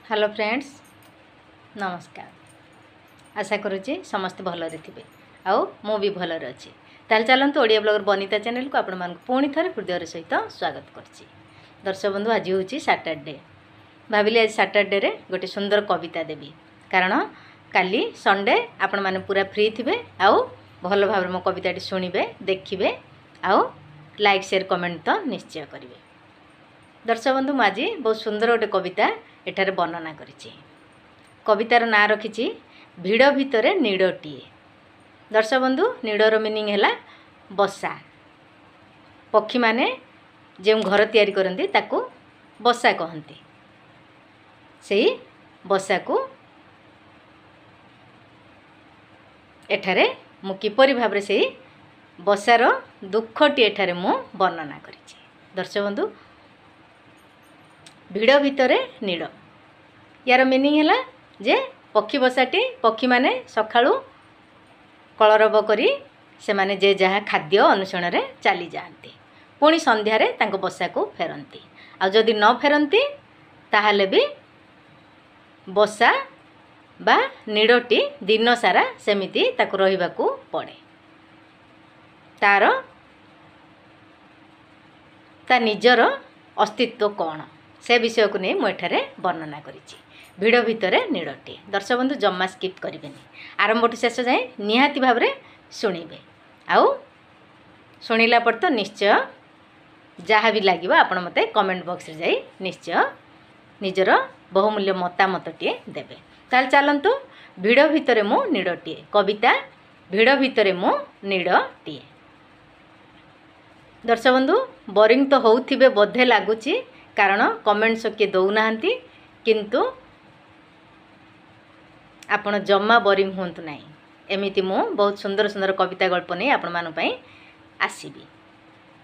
Hello friends, नमस्कार। आशा करुच्ची समस्ते भलरे थे आउ मु भी भलरे अच्छी। ताल चलतु ओडिया ब्लॉगर बनिता चैनल को आपण मानक पुणी थे हृदय सहित स्वागत करछि। दर्शक बंधु, आज हूँ सैटरडे। भाविली आज सैटरडे रे गोटे सुंदर कविता देवी, कारण काली संडे आपण माने पूरा फ्री थे। आउ भल भाव मो कविताटी शुणिबे, देखिबे, आउ लाइक शेयर कमेंट तो निश्चय करेंगे। दर्शक बंधु, मु आज बहुत सुंदर गोटे कविता एठारे वर्णना करिछि। कवितार ना रखिछि भिड़ भितरे नीड़टीए। दर्शक बंधु, नीड़र मीनिंग है बसा। पक्षी माने जो घर तैयारी करती ताकू बसा कहती। से बसा को एठारे मु किपरि भाबरे से बसार दुखटी एठारे मु वर्णना करिछि। दर्शक बंधु, भिड़ भितरे नीड़, यार मीनिंग है जे पक्षी बसाटी पक्षी माने सकाळू कलरब करी से माने जे जहाँ खाद्य अनुसरण रे चली जाती, पुणी संध्यारे तांको बसा को फेरती। आ जदि न फेरती ताहले भी बसा बा नीड़टी दिन सारा सेमिति ताको रहिबाकू पड़े। ता निजर अस्तित्व कौन से विषय को नहीं मुझे वर्णना करिछि। भिड़ भितरे नीड़टी। दर्शक बंधु, जम्मा स्किप करेंगे, आरंभ शेष जाए निहाती भाव में शुणिबे। आउ शुणिला पर तो निश्चय जहाँ भी लगे आपण मते कमेंट बॉक्स रे जाई निश्चय निजर बहुमूल्य मतामतटे देबे। ताल चलतु भिड़ भितरे मु नीड़टीए। कविता भिड़ भितरे मु नीड़टीए। दर्शक बंधु, बोरिंग तो होउथिबे बोधे लागुची, कारण कमेंट्स किए दौना, किंतु आपण जम्मा बोरिंग होंतु नहीं। एमिति मु बहुत सुंदर सुंदर कविता गल्प नहीं आपण मानु पई आसीबी।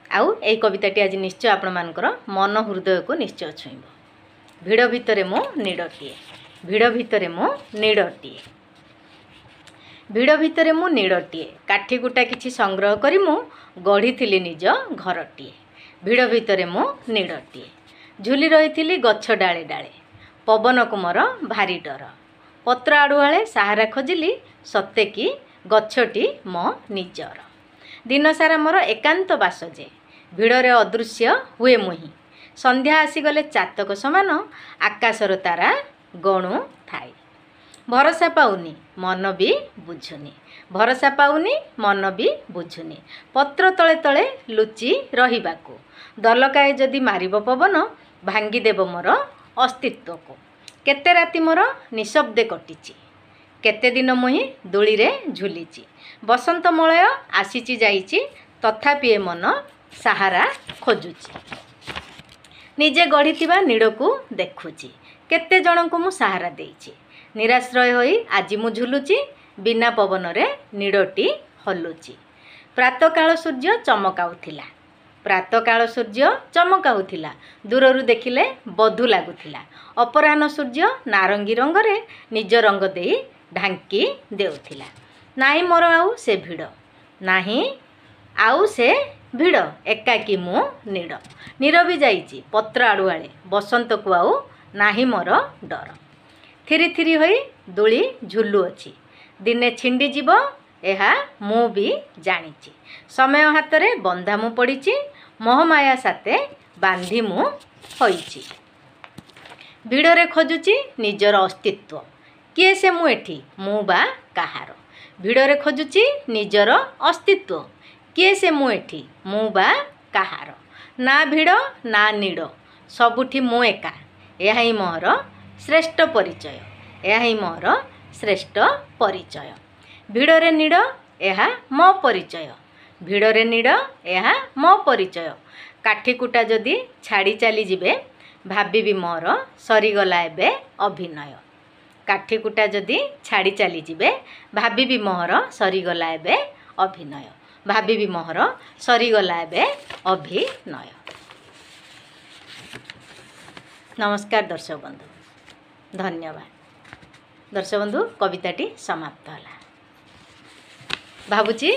आउ एई कविताटी आज निश्चय आपण मानकर मन हृदय को निश्चय छुईबो। भिड़ भितरे मु नीड़टीए। भिड़ भितरे मु नीड़टीए। भिड़ भितरे मु नीड़टीए। काठी गुटा किछि संग्रह करी मु गढ़ी निज घरटीए। भिड़ भितरे मु नीड़टीए। झुली रही गछ डाले डाले, पवन को मोर भारी डर। पत्र आड़ुआले सहारा खोजिली, सत्ते कि गछटी मो निजर। दिन सारा मोर एकांत बास जे, भिड़रे अदृश्य हुए मुही। संध्या आसीगले चातक समान, आकाशर तारा गणु थाई। भरोसा पाउनी मन भी बुझुनी। भरोसा पाउनी मन भी बुझुनी। पत्र तले तले लुचि रहिबाकू, दलकाए जदि मारिब पवन, भांगीदेव मोर अस्तित्व को। केते राति मोर निशब्दे कटिची, केते दिन मुही दूली रे झुलीची। बसंत मलय आसीची जाईची, तथापि ए मन सहारा खोजुची। निजे गढ़ीथिबा नीड़ को देखुची, केते जन को मु सहारा देईची। निराश्रय होई आजी मु झुलुची, बिना पवन रे नीड़टी हलुची। प्रातःकाल सूर्य चमकाउथिला। प्रातःकाल सूर्य चमकाउथिला, दूररू देखिले बधू लागुथिला। अपराह्न सूर्य नारंगी रंगरे निज रंग देई ढांकी देउथिला। नाई मोर आउ से भिड़, नाही आउ से भिड़, एकाकी मु नीड़। नीरवी जाईची पत्र आड़ुआले, बसंत को आउ नाही मोर डर। थिरी थिरी होई दूली झुलु अछि, दिने छिंडी जीव एहा मु भी जानिची। समय हाथ रे बंधा मु पड़ीची, मोहमाया साथे बांधी मु होईची। भिड़रे खोजुची निजर अस्तित्व, किए से मु एठी मु बा काहार। भिड़रे खोजुची निजर अस्तित्व, किए से मु एठी मु बा काहार। ना भिड़ ना नीड़, सबुठी मु एका। यह ही मोर श्रेष्ठ परिचय। यह ही मोर श्रेष्ठ परिचय। भिड़रे नीड़ एहा मो परिचय। भिड़रे नीड़ एहा मो परिचय। काठीकुटा जदि छाड़ी चली जिबे, भाबिबी मोर सरीगला एबे अभिनय। काठीकुटा जदि छाड़ी चली जिबे, भाबिबी मोर सरीगला एबे अभिनय। भाबिबी मोर सरीगला एबे अभिनय। नमस्कार दर्शक बंधु, धन्यवाद। दर्शक बंधु, कविताटी समाप्त होला। भाबुची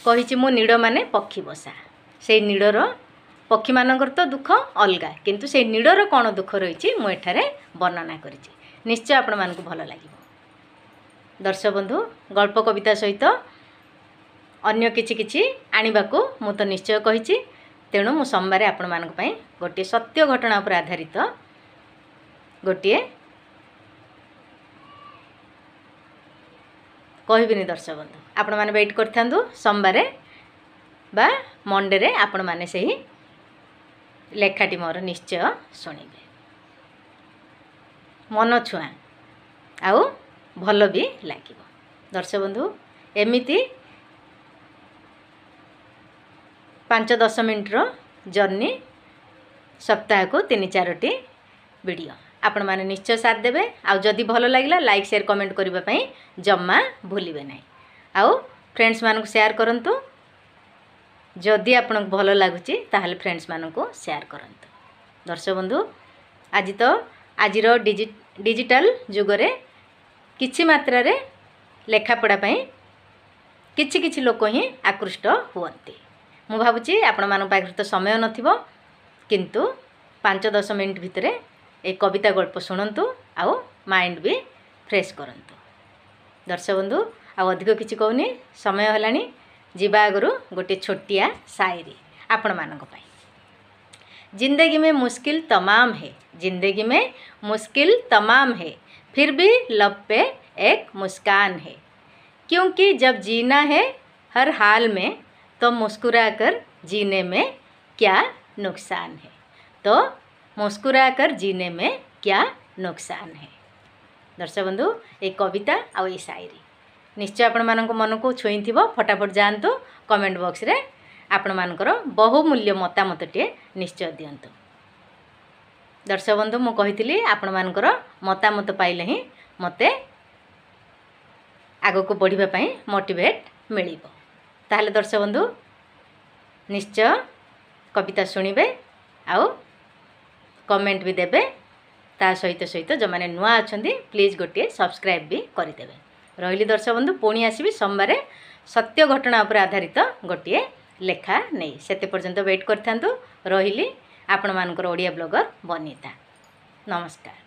कहिछि मो नीड़ माने पक्षी बसा। से नीड़र पक्षी मानकर तो दुख अलगा किंतु से नीडर कौन दुख रही मुझे वर्णना कर निश्चय आपण मानक भल लगे। दर्शक बंधु गल्प कविता सहित अन्य किछि आनिबाकू मु तो निश्चय कही तेणु मु सोमवार आपण मानक पई गोटे सत्य घटना पर आधारित गोटे कहबिनी। दर्शक बंधु आपण माने वेट करथांदु सोमवार बा मंडे रे आपण माने सही लेखाटी मोर निश्चय शुणिबे। मन छुआ आउ भल भी लागिब। दर्शक बंधु एमिति 5-10 मिनट्र जर्नी सप्ताह को 3-4टी वीडियो आपण माने निश्चय साथ देबे। आउ जदि भल लागिला लाइक शेयर कमेंट करबा पई जम्मा भूलिबे नै। आउ फ्रेंड्स मानक शेयर करंतु जदि आपन भल लागुची ताहले फ्रेंड्स मानक शेयर करंतु। दर्शक बंधु आज तो आजिरो डिजिटल जुगरे किछि मात्रा रे लेखा पढ़ा पई किछि लोक ही आकृष्ट हुअन्ति। मु भाबुची आपण मान पाखरे तो समय नथिबो किंतु 5-10 मिनिट भितरे एक कविता गल्प शुणंतु आउ माइंड भी फ्रेश करंतु। दर्शक बंधु आउ अधिक किछि कहूनी समय हलानी जीवा आगरु गोटे छोटिया शायरी आपण मानक पई। जिंदगी में मुश्किल तमाम है, जिंदगी में मुश्किल तमाम है, फिर भी लब पे एक मुस्कान है। क्योंकि जब जीना है हर हाल में तो मुस्कुराकर जीने में क्या नुकसान है। तो मुस्कुराकर जीने में क्या नुकसान है। दर्शक बंधु एक कविता आउ ये शायरी निश्चय आपण मानक मन को छुई थिबो। फटाफट जानतु कमेंट बॉक्स रे आपण मानकर बहुमूल्य मतामतटे निश्चय दियंतु। दर्शक बंधु मु कहितली आपण मानकर मतामत पाइले ही मते आगो को बढ़िबा पई मोटिवेट मिलिबो। ताहले दर्शक बंधु निश्चय कविता शुणिबे आउ कमेंट भी देबे। ता सहित जो माने नुआ अछंदी प्लीज गोटे सब्सक्राइब भी करदेवे। रहिली दर्शक बंधु पुणी आसबि सोमवार सत्य घटना पर आधारित गोटे लेखा नहीं सेते पर्यंत वेट करथांतु। रहिली आपण मानकर ओडिया ब्लॉगर बनीता। नमस्कार।